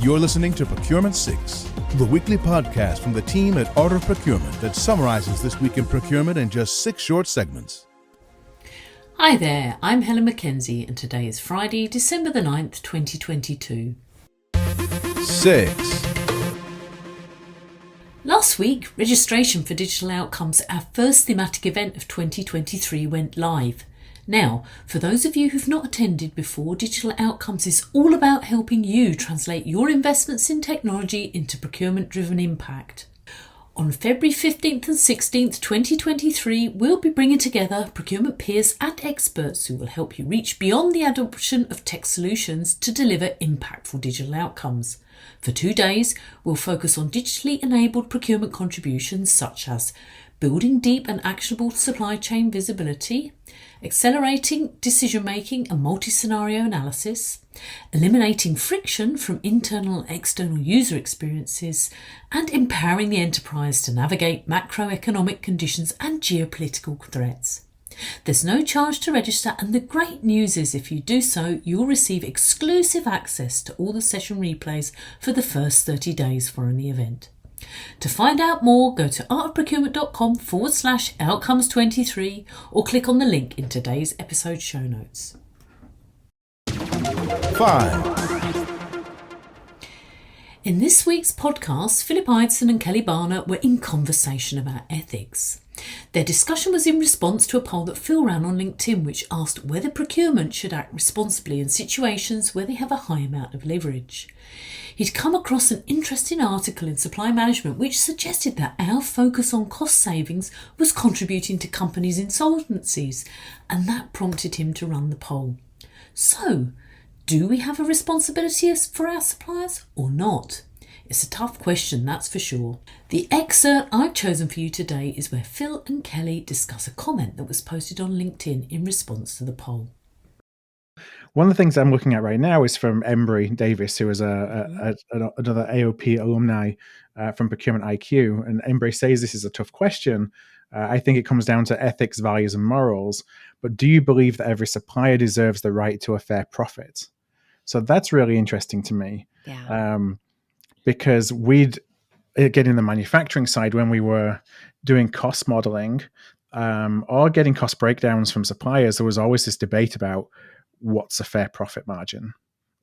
You're listening to Procurement 6, the weekly podcast from the team at Art of Procurement that summarizes this week in procurement in just 6 short segments. Hi there, I'm Helen Mackenzie and today is Friday, December the 9th, 2022. 6. Last week, registration for Digital Outcomes, our first thematic event of 2023, went live. Now, for those of you who've not attended before, Digital Outcomes is all about helping you translate your investments in technology into procurement-driven impact. On February 15th and 16th, 2023, we'll be bringing together procurement peers and experts who will help you reach beyond the adoption of tech solutions to deliver impactful digital outcomes. For 2 days, we'll focus on digitally enabled procurement contributions such as building deep and actionable supply chain visibility, accelerating decision-making and multi-scenario analysis, eliminating friction from internal and external user experiences, and empowering the enterprise to navigate macroeconomic conditions and geopolitical threats. There's no charge to register, and the great news is if you do so, you'll receive exclusive access to all the session replays for the first 30 days following the event. To find out more, go to artofprocurement.com/outcomes23 or click on the link in today's episode show notes. 5. In this week's podcast, Philip Ideson and Kelly Barner were in conversation about ethics. Their discussion was in response to a poll that Phil ran on LinkedIn which asked whether procurement should act responsibly in situations where they have a high amount of leverage. He'd come across an interesting article in Supply Management which suggested that our focus on cost savings was contributing to companies' insolvencies, and that prompted him to run the poll. So, do we have a responsibility for our suppliers or not? It's a tough question, that's for sure. The excerpt I've chosen for you today is where Phil and Kelly discuss a comment that was posted on LinkedIn in response to the poll. One of the things I'm looking at right now is from Embry Davis, who is another AOP alumni from Procurement IQ. And Embry says this is a tough question. I think it comes down to ethics, values, and morals. But do you believe that every supplier deserves the right to a fair profit? So that's really interesting to me. Yeah. Because we'd get in the manufacturing side when we were doing cost modeling or getting cost breakdowns from suppliers, there was always this debate about what's a fair profit margin.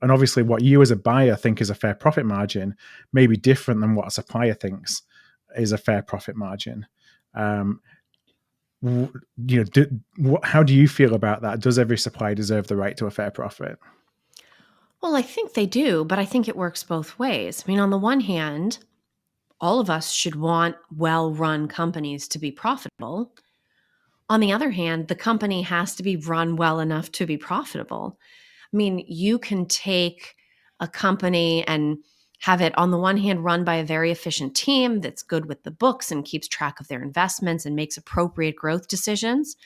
And obviously what you as a buyer think is a fair profit margin may be different than what a supplier thinks is a fair profit margin. How do you feel about that? Does every supplier deserve the right to a fair profit? Well, I think they do, but I think it works both ways. I mean, on the one hand, all of us should want well-run companies to be profitable. On the other hand, the company has to be run well enough to be profitable. I mean, you can take a company and have it, on the one hand, run by a very efficient team that's good with the books and keeps track of their investments and makes appropriate growth decisions.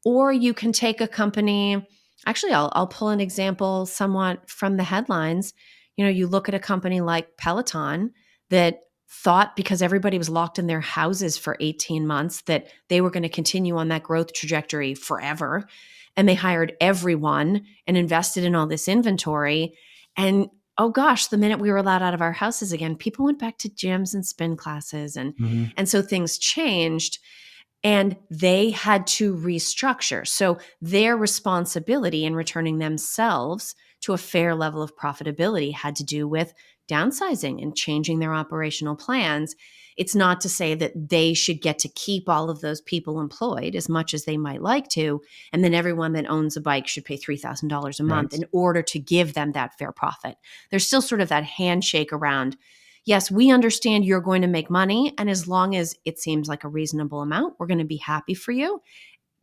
Or you can take a company, actually, I'll pull an example somewhat from the headlines. You look at a company like Peloton that thought because everybody was locked in their houses for 18 months that they were going to continue on that growth trajectory forever. And they hired everyone and invested in all this inventory. And oh gosh, the minute we were allowed out of our houses again, people went back to gyms and spin classes. And so things changed. And they had to restructure. So their responsibility in returning themselves to a fair level of profitability had to do with downsizing and changing their operational plans. It's not to say that they should get to keep all of those people employed as much as they might like to, and then everyone that owns a bike should pay $3,000 a month in order to give them that fair profit. There's still sort of that handshake around, yes, we understand you're going to make money, and as long as it seems like a reasonable amount, we're going to be happy for you.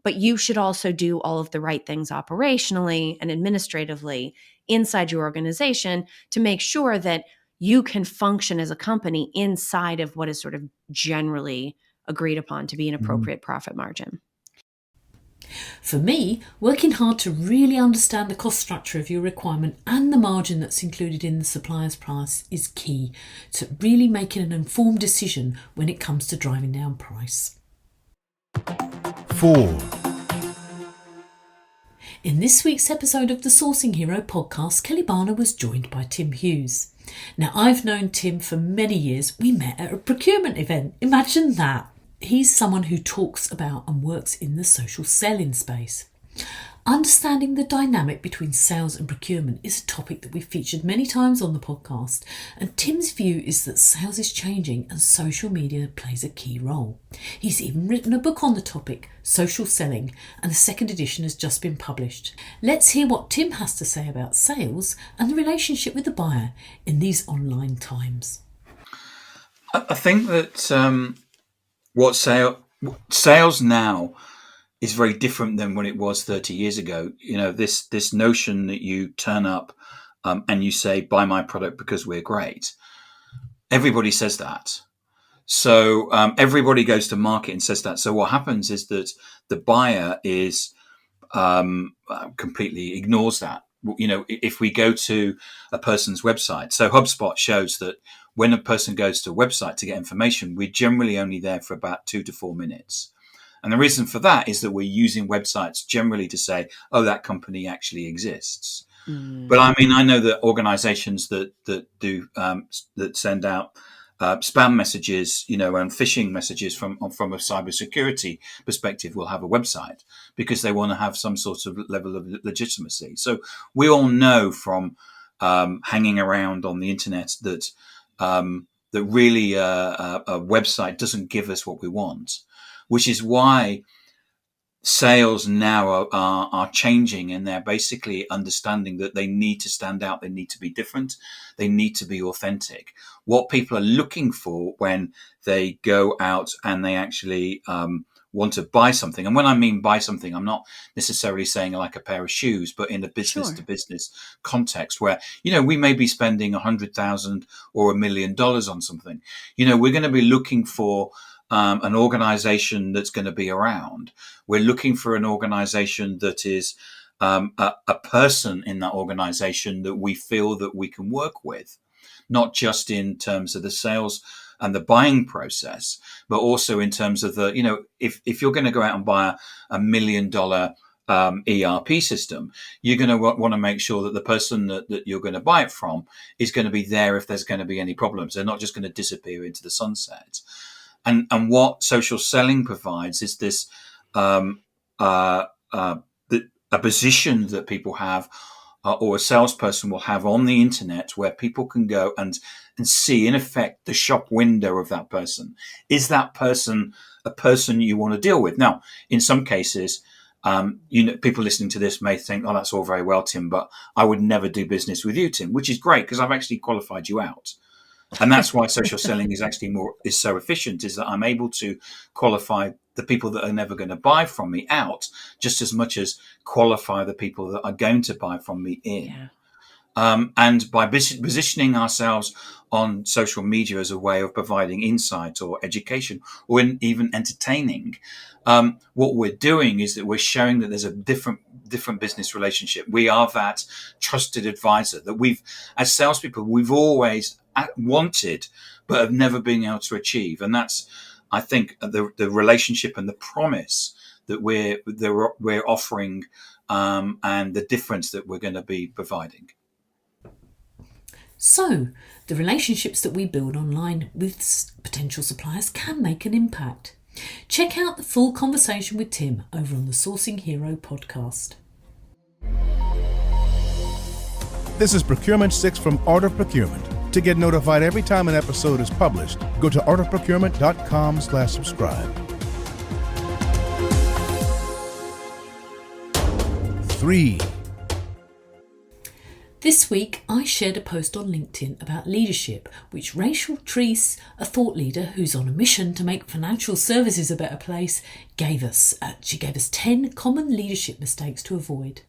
But you should also do all of the right things operationally and administratively inside your organization to make sure that you can function as a company inside of what is sort of generally agreed upon to be an appropriate profit margin. For me, working hard to really understand the cost structure of your requirement and the margin that's included in the supplier's price is key to really making an informed decision when it comes to driving down price. 4. In this week's episode of the Sourcing Hero podcast, Kelly Barner was joined by Tim Hughes. Now, I've known Tim for many years. We met at a procurement event. Imagine that. He's someone who talks about and works in the social selling space. Understanding the dynamic between sales and procurement is a topic that we've featured many times on the podcast, and Tim's view is that sales is changing and social media plays a key role. He's even written a book on the topic, Social Selling, and the second edition has just been published. Let's hear what Tim has to say about sales and the relationship with the buyer in these online times. I think that what sales now is very different than when it was 30 years ago. You know, this notion that you turn up and you say, buy my product because we're great. Everybody says that. So everybody goes to market and says that. So what happens is that the buyer is completely ignores that. You know, if we go to a person's website, so HubSpot shows that when a person goes to a website to get information, we're generally only there for about 2 to 4 minutes. And the reason for that is that we're using websites generally to say, oh, that company actually exists. But I mean, I know that organizations that do that send out spam messages, you know, and phishing messages from a cybersecurity perspective will have a website because they want to have some sort of level of legitimacy. So we all know from hanging around on the internet that that really a website doesn't give us what we want, which is why sales now are changing, and they're basically understanding that they need to stand out, they need to be different, they need to be authentic. What people are looking for when they go out and they actually want to buy something, and when I mean buy something, I'm not necessarily saying like a pair of shoes, but in a business to business context where, you know, we may be spending $100,000 or $1 million on something. You know, we're going to be looking for an organization that's going to be around. We're looking for an organization that is a person in that organization that we feel that we can work with, not just in terms of the sales and the buying process, but also in terms of the, you know, if you're going to go out and buy a $1 million ERP system, you're going to want to make sure that the person that you're going to buy it from is going to be there if there's going to be any problems. They're not just going to disappear into the sunset. And what social selling provides is this a position that people have or a salesperson will have on the internet where people can go and see, in effect, the shop window of that person. Is that person a person you want to deal with? Now, in some cases, you know, people listening to this may think, oh, that's all very well, Tim, but I would never do business with you, Tim, which is great because I've actually qualified you out. And that's why social selling is actually is so efficient, is that I'm able to qualify the people that are never going to buy from me out just as much as qualify the people that are going to buy from me in. Yeah. And by positioning ourselves on social media as a way of providing insight or education or even entertaining, what we're doing is that we're showing that there's a different business relationship. We are that trusted advisor that as salespeople, we've always wanted, but have never been able to achieve. And that's, I think, the relationship and the promise that we're offering, and the difference that we're going to be providing. So, the relationships that we build online with potential suppliers can make an impact. Check out the full conversation with Tim over on the Sourcing Hero podcast. This is Procurement 6 from Art of Procurement. To get notified every time an episode is published, go to artofprocurement.com/subscribe. 3. This week, I shared a post on LinkedIn about leadership, which Rachel Treese, a thought leader who's on a mission to make financial services a better place, gave us. She gave us 10 common leadership mistakes to avoid.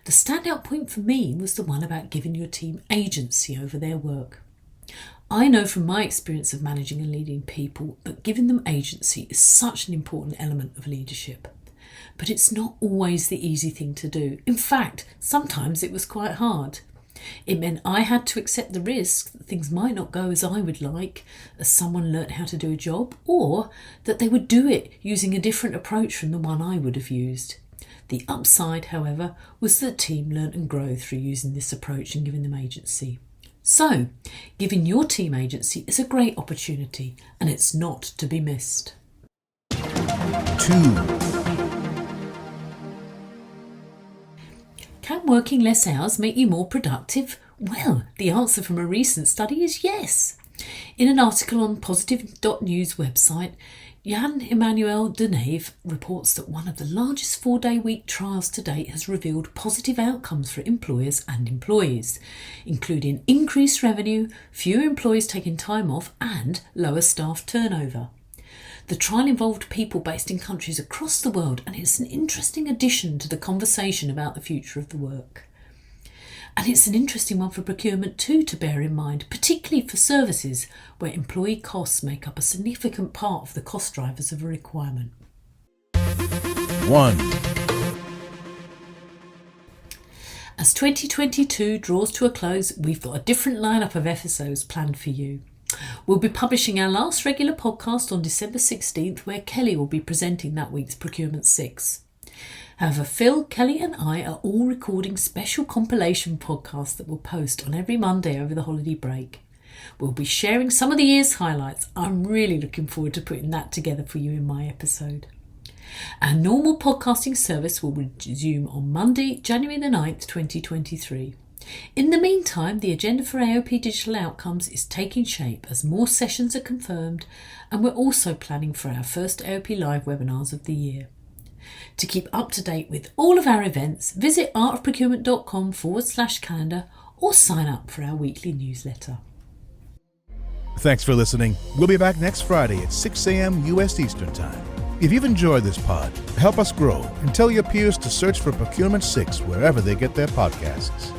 The standout point for me was the one about giving your team agency over their work. I know from my experience of managing and leading people that giving them agency is such an important element of leadership. But it's not always the easy thing to do. In fact, sometimes it was quite hard. It meant I had to accept the risk that things might not go as I would like, as someone learnt how to do a job, or that they would do it using a different approach from the one I would have used. The upside, however, was that the team learnt and grew through using this approach and giving them agency. So, giving your team agency is a great opportunity, and it's not to be missed. 2. Can working less hours make you more productive? Well, the answer from a recent study is yes. In an article on positive.news website, Jan-Emmanuel Deneve reports that one of the largest 4-day week trials to date has revealed positive outcomes for employers and employees, including increased revenue, fewer employees taking time off, and lower staff turnover. The trial involved people based in countries across the world, and it's an interesting addition to the conversation about the future of the work. And it's an interesting one for procurement too to bear in mind, particularly for services where employee costs make up a significant part of the cost drivers of a requirement. 1. As 2022 draws to a close, we've got a different lineup of episodes planned for you. We'll be publishing our last regular podcast on December 16th, where Kelly will be presenting that week's Procurement 6. However, Phil, Kelly and I are all recording special compilation podcasts that we'll post on every Monday over the holiday break. We'll be sharing some of the year's highlights. I'm really looking forward to putting that together for you in my episode. Our normal podcasting service will resume on Monday, January the 9th, 2023. In the meantime, the agenda for AOP Digital Outcomes is taking shape as more sessions are confirmed, and we're also planning for our first AOP Live webinars of the year. To keep up to date with all of our events, visit artofprocurement.com/calendar or sign up for our weekly newsletter. Thanks for listening. We'll be back next Friday at 6 a.m. U.S. Eastern Time. If you've enjoyed this pod, help us grow and tell your peers to search for Procurement 6 wherever they get their podcasts.